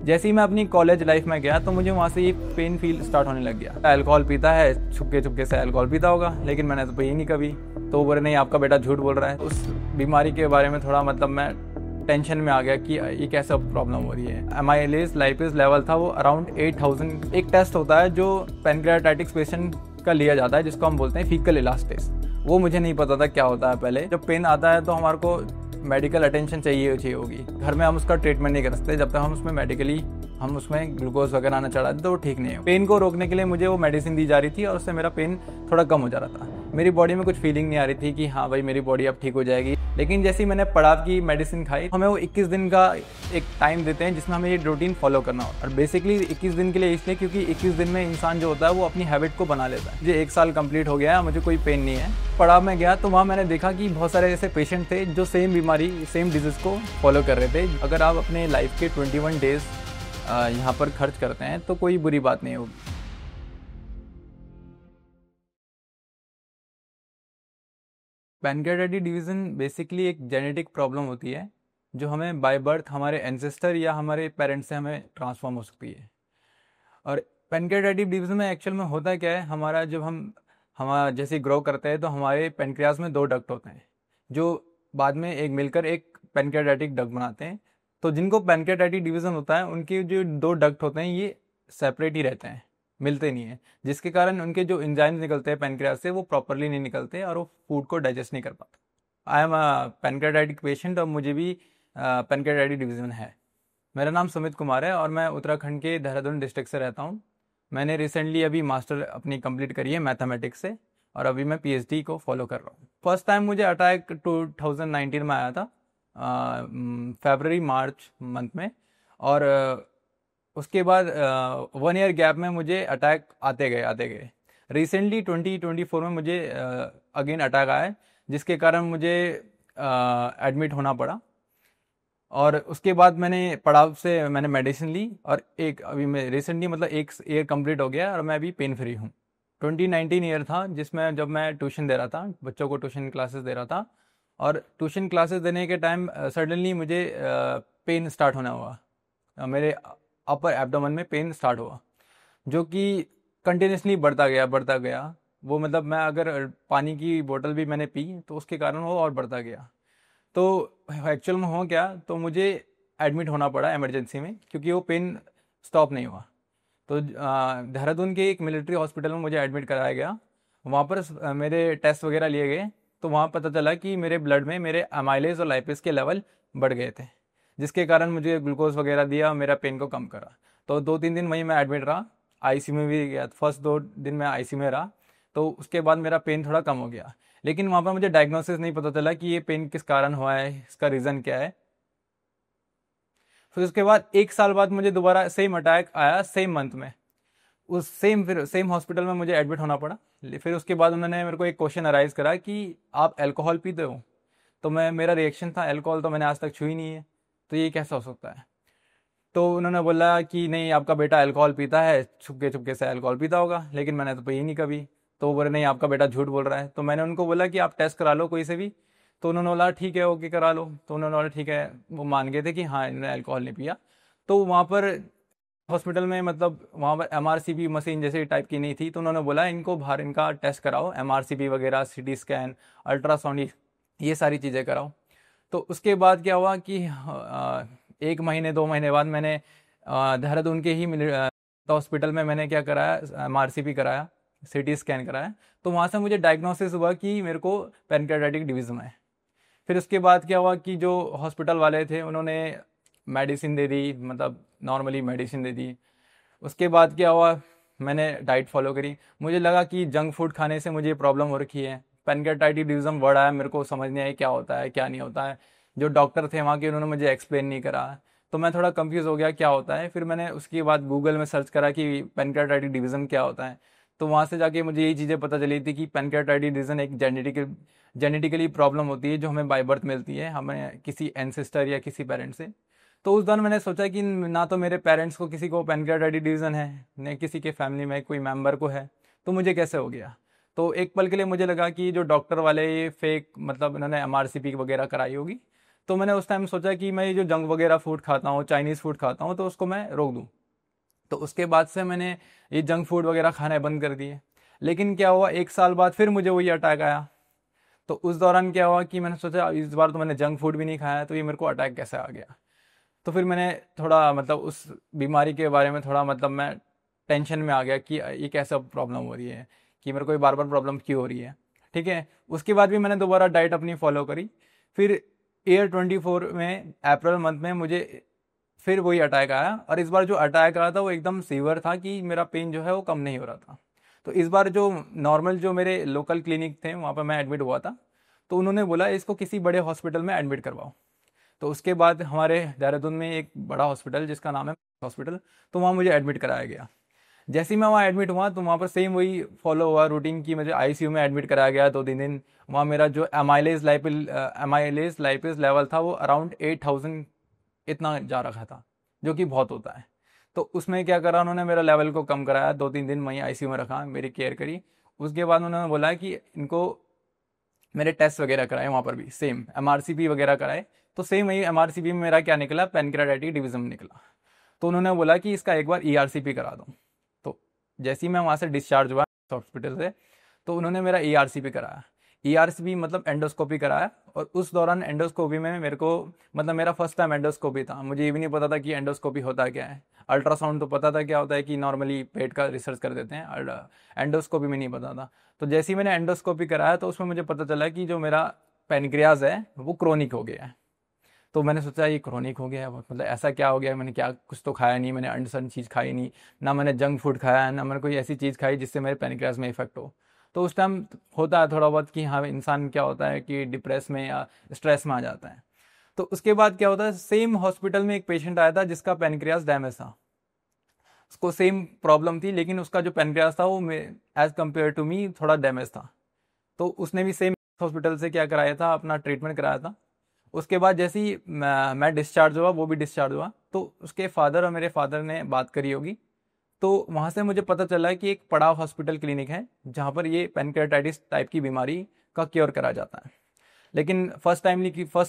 जैसे ही मैं अपनी कॉलेज लाइफ में गया तो मुझे वहाँ से ये पेन फील स्टार्ट होने लग गया। अल्कोहल पीता है, छुपके छुपके से अल्कोहल पीता होगा, लेकिन मैंने तो पी नहीं कभी। तो वो बोले नहीं, आपका बेटा झूठ बोल रहा है। उस बीमारी के बारे में थोड़ा मैं टेंशन में आ गया कि ये कैसा प्रॉब्लम हो रही है। एमाइलेज लाइपेज लेवल था वो अराउंड 8000। एक टेस्ट होता है जो पैनक्रियाटाइटिस पेशेंट का लिया जाता है, जिसको हम बोलते हैं फीकल इलास्टेस। वो मुझे नहीं पता था क्या होता है। पहले जब पेन आता है तो हमारे को मेडिकल अटेंशन चाहिए होगी। घर में हम उसका ट्रीटमेंट नहीं कर सकते जब तक हम उसमें मेडिकली हम उसमें ग्लूकोज वगैरह ना चढ़ा दें तो वो ठीक नहीं है। पेन को रोकने के लिए मुझे वो मेडिसिन दी जा रही थी और उससे मेरा पेन थोड़ा कम हो जा रहा था। मेरी बॉडी में कुछ फीलिंग नहीं आ रही थी कि हाँ भाई मेरी बॉडी अब ठीक हो जाएगी। लेकिन जैसे ही मैंने पड़ाव की मेडिसिन खाई, हमें वो 21 दिन का एक टाइम देते हैं जिसमें हमें ये रूटीन फॉलो करना होता है। और बेसिकली 21 दिन के लिए इसलिए क्योंकि 21 दिन में इंसान जो होता है वो अपनी हैबिट को बना लेता है। मुझे 1 साल कंप्लीट हो गया, मुझे कोई पेन नहीं है। पड़ाव में गया तो वहाँ मैंने देखा कि बहुत सारे ऐसे पेशेंट थे जो सेम बीमारी सेम डिजीज़ को फॉलो कर रहे थे। अगर आप अपने लाइफ के 21 डेज यहाँ पर खर्च करते हैं तो कोई बुरी बात नहीं होगी। पैनक्रियाटाइटिस डिवीज़न बेसिकली एक जेनेटिक प्रॉब्लम होती है जो हमें बाय बर्थ हमारे एंसेस्टर या हमारे पेरेंट्स से हमें ट्रांसफॉर्म हो सकती है। और पैनक्रियाटाइटिस डिवीज़न में एक्चुअल में होता क्या है, हमारा जब हमारा जैसे ग्रो करते हैं तो हमारे पैनक्रियाज में 2 डक्ट होते हैं जो बाद में एक मिलकर एक पैनक्रियाटाइटिक डक्ट बनाते हैं। तो जिनको पैनक्रियाटाइटिस डिवीज़न होता है उनके जो 2 डक्ट होते हैं ये सेपरेट ही रहते हैं, मिलते नहीं है, जिसके कारण उनके जो एंजाइम्स निकलते हैं पैनक्रियाज से वो प्रॉपरली नहीं निकलते और वो फूड को डाइजेस्ट नहीं कर पाते। आई एम अ पैनक्रियाटाइटिक पेशेंट और मुझे भी पैनक्रियाटाइटिस डिवीज़न है। मेरा नाम सुमित कुमार है और मैं उत्तराखंड के देहरादून डिस्ट्रिक्ट से रहता हूँ। मैंने रिसेंटली अभी मास्टर अपनी कंप्लीट करी है मैथमेटिक्स से और अभी मैं पीएचडी को फॉलो कर रहा हूँ। फर्स्ट टाइम मुझे अटैक 2019 में आया था, फरवरी मार्च मंथ में। और उसके बाद 1 ईयर गैप में मुझे अटैक आते गए। रिसेंटली 2024 में मुझे अगेन अटैक आया जिसके कारण मुझे एडमिट होना पड़ा। और उसके बाद मैंने पड़ाव से मैंने मेडिसिन ली और एक अभी मैं रिसेंटली 1 ईयर कंप्लीट हो गया और मैं अभी पेन फ्री हूँ। 2019 ईयर था जिसमें जब मैं ट्यूशन दे रहा था, बच्चों को ट्यूशन क्लासेस दे रहा था। और ट्यूशन क्लासेस देने के टाइम सडनली मुझे पेन स्टार्ट होना हुआ, मेरे अपर एब्डोमेन में पेन स्टार्ट हुआ जो कि कंटिन्यूसली बढ़ता गया। वो मैं अगर पानी की बोतल भी मैंने पी तो उसके कारण वो और बढ़ता गया। तो एक्चुअल में हो क्या, तो मुझे एडमिट होना पड़ा इमरजेंसी में क्योंकि वो पेन स्टॉप नहीं हुआ। तो देहरादून के एक मिलिट्री हॉस्पिटल में मुझे एडमिट कराया गया। वहाँ पर मेरे टेस्ट वगैरह लिए गए तो वहाँ पता चला कि मेरे ब्लड में मेरे अमाइलेज और लाइपेज के लेवल बढ़ गए थे, जिसके कारण मुझे ग्लूकोज वगैरह दिया और मेरा पेन को कम करा। तो 2-3 दिन वहीं मैं एडमिट रहा, आईसीयू में भी गया। फर्स्ट 2 दिन मैं आईसीयू में रहा तो उसके बाद मेरा पेन थोड़ा कम हो गया। लेकिन वहाँ पर मुझे डायग्नोसिस नहीं पता चला कि ये पेन किस कारण हुआ है, इसका रीज़न क्या है। फिर उसके बाद 1 साल बाद मुझे दोबारा सेम अटैक आया सेम मंथ में। उस फिर सेम हॉस्पिटल में मुझे एडमिट होना पड़ा। फिर उसके बाद उन्होंने मेरे को एक क्वेश्चन अराइज करा कि आप अल्कोहल पीते हो। तो मेरा रिएक्शन था अल्कोहल तो मैंने आज तक छुई नहीं है, तो ये कैसा हो सकता है। तो उन्होंने बोला कि नहीं, आपका बेटा अल्कोहल पीता है, छुपके छुपके से अल्कोहल पीता होगा, लेकिन मैंने तो पी नहीं कभी। तो वो बोले नहीं, आपका बेटा झूठ बोल रहा है। तो मैंने उनको बोला कि आप टेस्ट करा लो कोई से भी। तो उन्होंने बोला ठीक है, ओके करा लो। तो उन्होंने बोला ठीक है, वो मान गए थे कि हाँ इन्होंने अल्कोहल नहीं पिया। तो वहाँ पर हॉस्पिटल में वहाँ पर एमआरसीपी मशीन जैसे टाइप की नहीं थी, तो उन्होंने बोला इनको बाहर इनका टेस्ट कराओ, एमआरसीपी वगैरह, सीटी स्कैन, अल्ट्रासाउंड, ये सारी चीज़ें कराओ। तो उसके बाद क्या हुआ कि 1 महीने 2 महीने बाद मैंने देहरादून के ही हॉस्पिटल में मैंने क्या कराया, एमआरसीपी कराया, सीटी स्कैन कराया। तो वहाँ से मुझे डायग्नोसिस हुआ कि मेरे को पैनक्रियाटाइटिक डिवीज़न है। फिर उसके बाद क्या हुआ कि जो हॉस्पिटल वाले थे उन्होंने मेडिसिन दे दी, नॉर्मली मेडिसिन दे दी। उसके बाद क्या हुआ, मैंने डाइट फॉलो करी। मुझे लगा कि जंक फूड खाने से मुझे प्रॉब्लम हो रखी है। पैनक्रियाटाइटिस डिवीज़न वर्ड आया, मेरे को समझ नहीं आया क्या होता है क्या नहीं होता है। जो डॉक्टर थे वहाँ के उन्होंने मुझे एक्सप्लेन नहीं करा, तो मैं थोड़ा कंफ्यूज हो गया क्या होता है। फिर मैंने उसके बाद गूगल में सर्च करा कि पैनक्रियाटाइटिस डिवीज़न क्या होता है। तो वहाँ से जाके मुझे यही चीज़ें पता चली थी कि पैनक्रियाटाइटिस डिवीज़न एक जेनेटिकली प्रॉब्लम होती है जो हमें बाय बर्थ मिलती है, हमें किसी एंसेस्टर या किसी पेरेंट से। तो उस दौरान मैंने सोचा कि ना तो मेरे पेरेंट्स को किसी को पैनक्रियाटाइटिस डिवीज़न है, न किसी के फैमिली में कोई मेंबर को है, तो मुझे कैसे हो गया। तो एक पल के लिए मुझे लगा कि जो डॉक्टर वाले ये फेक उन्होंने एमआरसीपी वगैरह कराई होगी। तो मैंने उस टाइम सोचा कि मैं ये जो जंक वगैरह फूड खाता हूँ, चाइनीज़ फूड खाता हूँ, तो उसको मैं रोक दूँ। तो उसके बाद से मैंने ये जंक फूड वगैरह खाने बंद कर दिए। लेकिन क्या हुआ, 1 साल बाद फिर मुझे वही अटैक आया। तो उस दौरान क्या हुआ कि मैंने सोचा इस बार तो मैंने जंक फूड भी नहीं खाया, तो ये मेरे को अटैक कैसे आ गया। तो फिर मैंने थोड़ा मतलब उस बीमारी के बारे में थोड़ा मतलब मैं टेंशन में आ गया कि ये कैसा प्रॉब्लम हो रही है, कि मेरे को ये बार बार प्रॉब्लम क्यों हो रही है। ठीक है, उसके बाद भी मैंने दोबारा डाइट अपनी फॉलो करी। फिर ईयर 24 में अप्रैल मंथ में मुझे फिर वही अटैक आया, और इस बार जो अटैक आया था वो एकदम सीवियर था कि मेरा पेन जो है वो कम नहीं हो रहा था। तो इस बार जो नॉर्मल जो मेरे लोकल क्लिनिक थे वहाँ पर मैं एडमिट हुआ था, तो उन्होंने बोला इसको किसी बड़े हॉस्पिटल में एडमिट करवाओ। तो उसके बाद हमारे देहरादून में एक बड़ा हॉस्पिटल जिसका नाम है हॉस्पिटल, तो वहाँ मुझे एडमिट कराया गया। जैसे ही मैं वहाँ एडमिट हुआ तो वहाँ पर सेम वही फॉलो हुआ रूटीन की, मुझे आईसीयू में एडमिट कराया गया 2 3 दिन। वहाँ मेरा जो एमाइलेज लाइपिस लेवल था वो अराउंड 8000 इतना जा रखा था, जो कि बहुत होता है। तो उसमें क्या करा, उन्होंने मेरा लेवल को कम कराया, 2 3 दिन वहीं आईसीयू में रखा, मेरी केयर करी। उसके बाद उन्होंने बोला कि इनको मेरे टेस्ट वगैरह कराए, वहाँ पर भी सेम एमआरसीपी वगैरह कराए। तो सेम वही एमआरसीपी में मेरा क्या निकला, पेनक्रियाटाइटिस डिवीजन निकला। तो उन्होंने बोला कि इसका एक बार ईआरसीपी करा दो। तो जैसे ही मैं वहाँ से डिस्चार्ज हुआ हॉस्पिटल से, तो उन्होंने मेरा ईआरसीपी कराया। ईआरसीपी मतलब एंडोस्कोपी कराया। और उस दौरान एंडोस्कोपी में मेरे को मतलब मेरा फर्स्ट टाइम एंडोस्कोपी था, मुझे ये भी नहीं पता था कि एंडोस्कोपी होता क्या है। अल्ट्रासाउंड तो पता था क्या होता है, कि नॉर्मली पेट का रिसर्च कर देते हैं, और एंडोस्कोपी में नहीं पता था। तो जैसे ही मैंने एंडोस्कोपी कराया तो उसमें मुझे पता चला कि जो मेरा पेनक्रियाज है वो क्रोनिक हो गया है। तो मैंने सोचा ये क्रोनिक हो गया है, मतलब ऐसा क्या हो गया, मैंने क्या कुछ तो खाया नहीं, मैंने अनसन चीज़ खाई नहीं, ना मैंने जंक फूड खाया, ना मैंने कोई ऐसी चीज़ खाई जिससे मेरे पेनक्रियाज में इफेक्ट हो। तो उस टाइम होता है थोड़ा बहुत कि हाँ इंसान क्या होता है कि डिप्रेस में या स्ट्रेस में आ जाता है। तो उसके बाद क्या होता है, सेम हॉस्पिटल में एक पेशेंट आया था जिसका पेनक्रियाज डैमेज था। उसको सेम प्रॉब्लम थी, लेकिन उसका जो पेनक्रियाज था वो एज कम्पेयर टू मी थोड़ा डैमेज था। तो उसने भी सेम हॉस्पिटल से क्या कराया था, अपना ट्रीटमेंट कराया था। उसके बाद जैसे ही मैं डिस्चार्ज हुआ, वो भी डिस्चार्ज हुआ, तो उसके फादर और मेरे फादर ने बात करी होगी। तो वहाँ से मुझे पता चला कि एक पड़ाव हॉस्पिटल क्लिनिक है जहाँ पर ये पेनक्रियाटाइटिस टाइप की बीमारी का क्योर करा जाता है। लेकिन फर्स्ट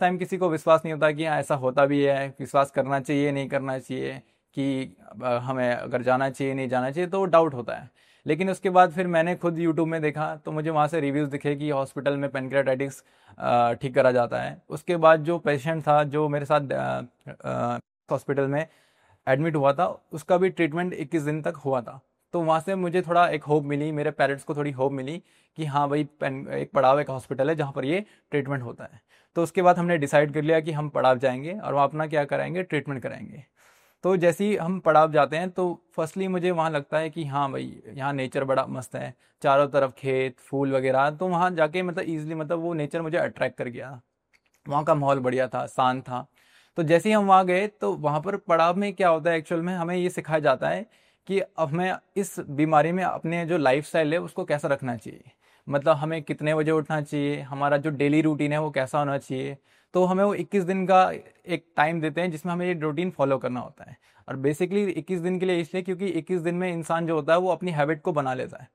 टाइम किसी को विश्वास नहीं होता कि हाँ ऐसा होता भी है, विश्वास करना चाहिए नहीं करना चाहिए, कि हमें अगर जाना चाहिए नहीं जाना चाहिए, तो डाउट होता है। लेकिन उसके बाद फिर मैंने खुद यूट्यूब में देखा, तो मुझे वहाँ से रिव्यूज़ दिखे कि हॉस्पिटल में पेनक्रियाटाइटिस ठीक करा जाता है। उसके बाद जो पेशेंट था जो मेरे साथ हॉस्पिटल में एडमिट हुआ था, उसका भी ट्रीटमेंट 21 दिन तक हुआ था। तो वहाँ से मुझे थोड़ा एक होप मिली, मेरे पेरेंट्स को थोड़ी होप मिली कि हाँ भाई पेन एक पड़ाव एक हॉस्पिटल है जहाँ पर ये ट्रीटमेंट होता है। तो उसके बाद हमने डिसाइड कर लिया कि हम पड़ाव जाएंगे और वहाँ अपना क्या कराएंगे, ट्रीटमेंट कराएंगे। तो जैसे ही हम पड़ाव जाते हैं तो फर्स्टली मुझे वहाँ लगता है कि हाँ भाई यहाँ नेचर बड़ा मस्त है, चारों तरफ खेत फूल वगैरह, तो वहाँ जाके मतलब ईजिली मतलब वो नेचर मुझे अट्रैक्ट कर गया। वहाँ का माहौल बढ़िया था, शांत था। तो जैसे ही हम वहाँ गए तो वहाँ पर पड़ाव में क्या होता है, एक्चुअल में हमें ये सिखाया जाता है कि अब हमें इस बीमारी में अपने जो लाइफ स्टाइल है उसको कैसा रखना चाहिए। मतलब हमें कितने बजे उठना चाहिए, हमारा जो डेली रूटीन है वो कैसा होना चाहिए। तो हमें वो 21 दिन का एक टाइम देते हैं जिसमें हमें ये रूटीन फॉलो करना होता है। और बेसिकली 21 दिन के लिए इसलिए क्योंकि 21 दिन में इंसान जो होता है वो अपनी हैबिट को बना लेता है।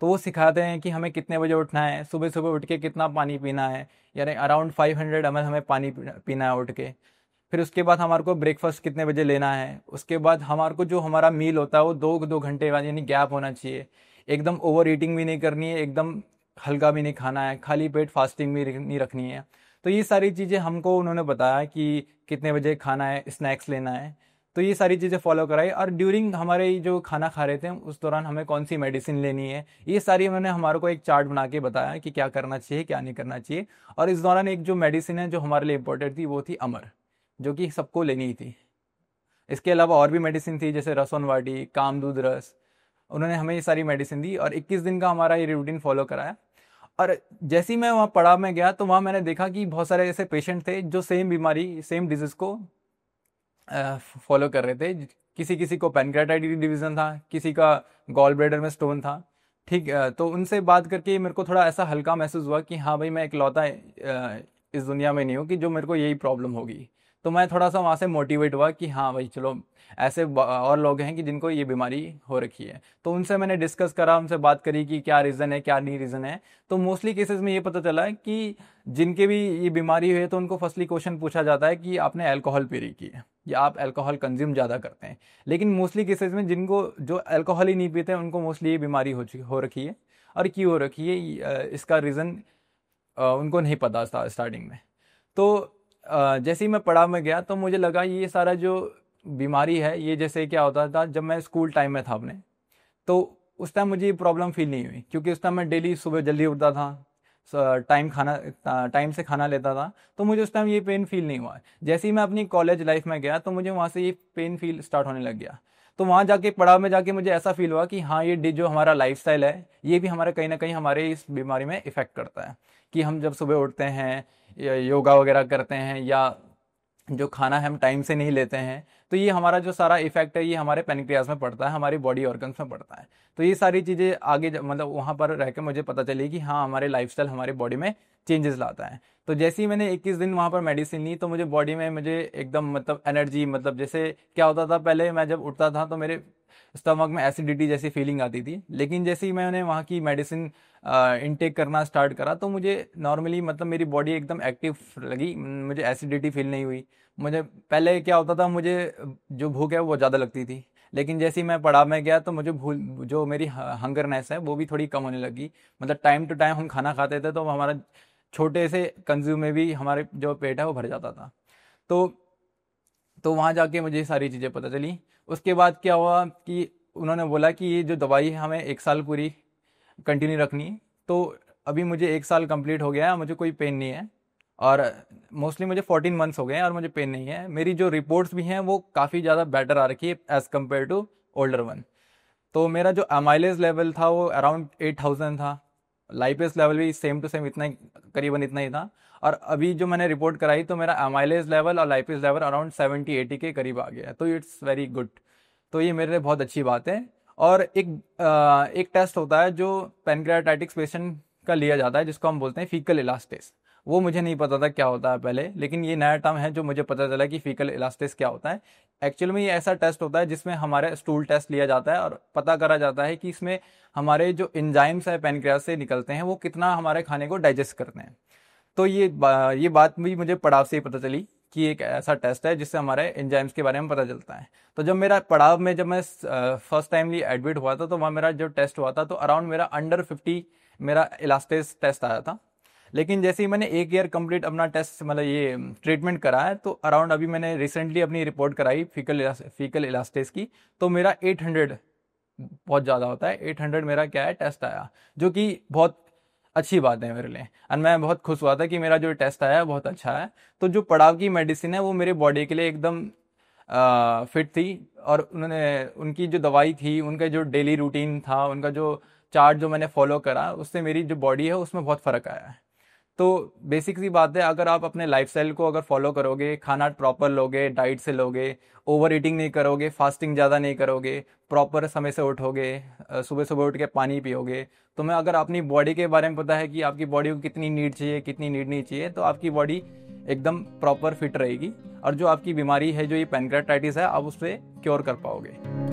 तो वो सिखाते हैं कि हमें कितने बजे उठना है, सुबह सुबह उठ के कितना पानी पीना है, यानी अराउंड 500 ml हमें पानी पीना है उठ के। फिर उसके बाद हमारे को ब्रेकफास्ट कितने बजे लेना है। उसके बाद हमारे को जो हमारा मील होता है वो 2 2 घंटे बाद यानी गैप होना चाहिए। एकदम ओवर ईटिंग भी नहीं करनी है, एकदम हल्का भी नहीं खाना है, खाली पेट फास्टिंग भी नहीं रखनी है। तो ये सारी चीज़ें हमको उन्होंने बताया कि कितने बजे खाना है, स्नैक्स लेना है। तो ये सारी चीज़ें फॉलो कराई, और ड्यूरिंग हमारे ये जो खाना खा रहे थे उस दौरान हमें कौन सी मेडिसिन लेनी है, ये सारी उन्होंने हमारे को एक चार्ट बना के बताया कि क्या करना चाहिए क्या नहीं करना चाहिए। और इस दौरान एक जो मेडिसिन है जो हमारे लिए इम्पोर्टेंट थी वो थी अमर, जो कि सबको लेनी ही थी। इसके अलावा और भी मेडिसिन थी जैसे रसोन वाटी, कामदूध रस। उन्होंने हमें ये सारी मेडिसिन दी और 21 दिन का हमारा ये रूटीन फॉलो कराया। और जैसे ही मैं वहाँ पड़ाव में गया तो वहाँ मैंने देखा कि बहुत सारे ऐसे पेशेंट थे जो सेम बीमारी सेम डिजीज़ को फॉलो कर रहे थे। किसी किसी को पैनक्रेटाइटिस डिवीज़न था, किसी का गॉल ब्लैडर में स्टोन था। ठीक तो उनसे बात करके मेरे को थोड़ा ऐसा हल्का महसूस हुआ कि हाँ भाई मैं इकलौता इस दुनिया में नहीं हूँ कि जो मेरे को यही प्रॉब्लम होगी। तो मैं थोड़ा सा वहाँ से मोटिवेट हुआ कि हाँ भाई चलो, ऐसे और लोग हैं कि जिनको ये बीमारी हो रखी है। तो उनसे मैंने डिस्कस करा, उनसे बात करी कि क्या रीज़न है क्या नहीं रीज़न है। तो मोस्टली केसेस में ये पता चला है कि जिनके भी ये बीमारी हुई है तो उनको फर्स्टली क्वेश्चन पूछा जाता है कि आपने अल्कोहल पी रखी है या आप अल्कोहल कंज्यूम ज़्यादा करते हैं। लेकिन मोस्टली केसेस में जिनको जो अल्कोहल ही नहीं पीते उनको मोस्टली ये बीमारी हो रखी है। और क्यों हो रखी है इसका रीज़न उनको नहीं पता था स्टार्टिंग में। तो जैसे ही मैं पढ़ा में गया तो मुझे लगा ये सारा जो बीमारी है ये जैसे क्या होता था जब मैं स्कूल टाइम में था अपने, तो उस टाइम मुझे ये प्रॉब्लम फील नहीं हुई क्योंकि उस टाइम मैं डेली सुबह जल्दी उठता था, टाइम से खाना लेता था, तो मुझे उस टाइम ये पेन फील नहीं हुआ। जैसे ही मैं अपनी कॉलेज लाइफ में गया तो मुझे वहाँ से ये पेन फील स्टार्ट होने लग गया। तो वहाँ जाके पड़ाव में जाके मुझे ऐसा फील हुआ कि हाँ ये जो हमारा लाइफस्टाइल है ये भी हमारे कहीं ना कहीं हमारे इस बीमारी में इफ़ेक्ट करता है। कि हम जब सुबह उठते हैं या योगा वगैरह करते हैं या जो खाना हम टाइम से नहीं लेते हैं, तो ये हमारा जो सारा इफेक्ट है ये हमारे पेनक्रियाज में पड़ता है, हमारी बॉडी ऑर्गन्स में पड़ता है। तो ये सारी चीज़ें आगे मतलब वहाँ पर रह के मुझे पता चली कि हाँ हमारे लाइफस्टाइल हमारी बॉडी में चेंजेस लाता है। तो जैसे ही मैंने 21 दिन वहाँ पर मेडिसिन ली तो मुझे बॉडी में मुझे एकदम मतलब एनर्जी, मतलब जैसे क्या होता था पहले मैं जब उठता था तो मेरे स्टमक में एसिडिटी जैसी फीलिंग आती थी, लेकिन जैसे ही मैंने वहाँ की मेडिसिन इनटेक करना स्टार्ट करा तो मुझे नॉर्मली मतलब मेरी बॉडी एकदम एक्टिव लगी, मुझे एसिडिटी फील नहीं हुई। मुझे पहले क्या होता था मुझे जो भूख है वो ज़्यादा लगती थी, लेकिन जैसे ही मैं पड़ाव में गया तो मुझे भूल जो मेरी हंगरनेस है वो भी थोड़ी कम होने लगी। मतलब टाइम टू टाइम हम खाना खाते थे तो हमारा छोटे से कंज्यूम में भी हमारे जो पेट है वो भर जाता था। तो वहाँ जाके मुझे ये सारी चीज़ें पता चली। उसके बाद क्या हुआ कि उन्होंने बोला कि ये जो दवाई है हमें 1 साल पूरी कंटिन्यू रखनी है। तो अभी मुझे 1 साल कंप्लीट हो गया है, मुझे कोई पेन नहीं है। और मोस्टली मुझे 14 मंथ्स हो गए हैं और मुझे पेन नहीं है। मेरी जो रिपोर्ट्स भी हैं वो काफ़ी ज़्यादा बेटर आ रखी है as compare to older one. तो मेरा जो अमाइलेज लेवल था वो अराउंड 8000 था, लाइपेस लेवल भी सेम टू सेम इतना ही, करीबन इतना ही था। और अभी जो मैंने रिपोर्ट कराई तो मेरा अमाइलेज लेवल और लाइपेस लेवल अराउंड 70-80 के करीब आ गया है, तो इट्स वेरी गुड। तो ये मेरे लिए बहुत अच्छी बात है। और एक टेस्ट होता है जो पेनक्रियाटाइटिस पेशेंट का लिया जाता है जिसको हम बोलते हैं फीकल इलास्टेस। वो मुझे नहीं पता था क्या होता है पहले, लेकिन ये नया टर्म है जो मुझे पता चला कि फीकल इलास्टेस क्या होता है। एक्चुअल में ये ऐसा टेस्ट होता है जिसमें हमारे स्टूल टेस्ट लिया जाता है और पता करा जाता है कि इसमें हमारे जो एंजाइम्स है पेनक्रियास से निकलते हैं वो कितना हमारे खाने को डाइजेस्ट करते हैं। तो ये बात भी मुझे पड़ाव से ही पता चली कि एक ऐसा टेस्ट है जिससे हमारे एंजाइम्स के बारे में पता चलता है। तो जब मेरा पड़ाव में जब मैं फर्स्ट टाइमली एडमिट हुआ था तो वहाँ मेरा जो टेस्ट हुआ था तो अराउंड मेरा अंडर 50 मेरा इलास्टेस टेस्ट आया था। लेकिन जैसे ही मैंने 1 ईयर कंप्लीट अपना टेस्ट मतलब ये ट्रीटमेंट करा है तो अराउंड अभी मैंने रिसेंटली अपनी रिपोर्ट कराई फीकल इलास्टेस की, तो मेरा 800 बहुत ज़्यादा होता है, 800 मेरा क्या है टेस्ट आया, जो कि बहुत अच्छी बात है मेरे लिए। और मैं बहुत खुश हुआ था कि मेरा जो टेस्ट आया है बहुत अच्छा है। तो जो पड़ाव की मेडिसिन है वो मेरे बॉडी के लिए एकदम फिट थी। और उनकी जो दवाई थी, उनका जो डेली रूटीन था, उनका जो चार्ट जो मैंने फॉलो करा उससे मेरी जो बॉडी है उसमें बहुत फ़र्क आया है। तो बेसिक सी बात है, अगर आप अपने लाइफस्टाइल को अगर फॉलो करोगे, खाना प्रॉपर लोगे, डाइट से लोगे, ओवर ईटिंग नहीं करोगे, फास्टिंग ज़्यादा नहीं करोगे, प्रॉपर समय से उठोगे, सुबह सुबह उठ के पानी पियोगे, तो मैं अगर अपनी बॉडी के बारे में पता है कि आपकी बॉडी को कितनी नीड चाहिए कितनी नीड नहीं चाहिए, तो आपकी बॉडी एकदम प्रॉपर फिट रहेगी और जो आपकी बीमारी है जो ये पैनक्रेटाइटिस है आप उससे क्योर कर पाओगे।